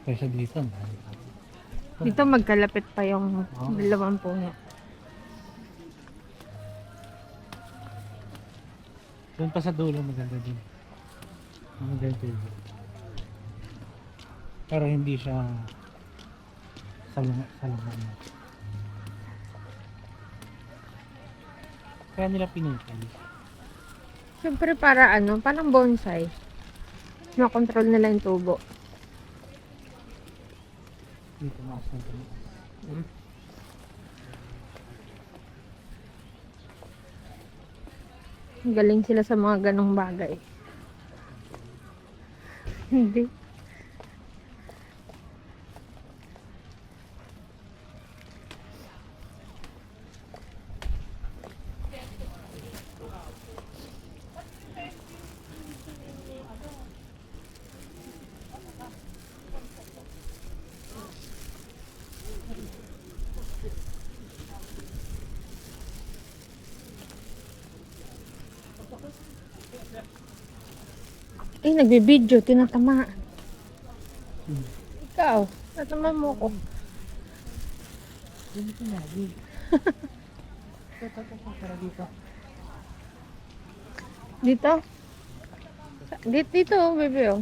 Kaysa dito, Dito magkalapit pa yung dalawang puno. doon pa sa dulo maganda din. Maganda din. Pero hindi siya salungan. Kaya nila pinutol. Siyempre para ano, parang bonsai. Makontrol nila yung tubo. Dito maas na ito. Galing sila sa mga ganong bagay. Hindi. Nagbibideo, tinatama. Ikaw, natama mo ko. Dito na, dito. Dito. Dito? Dito, baby, oh.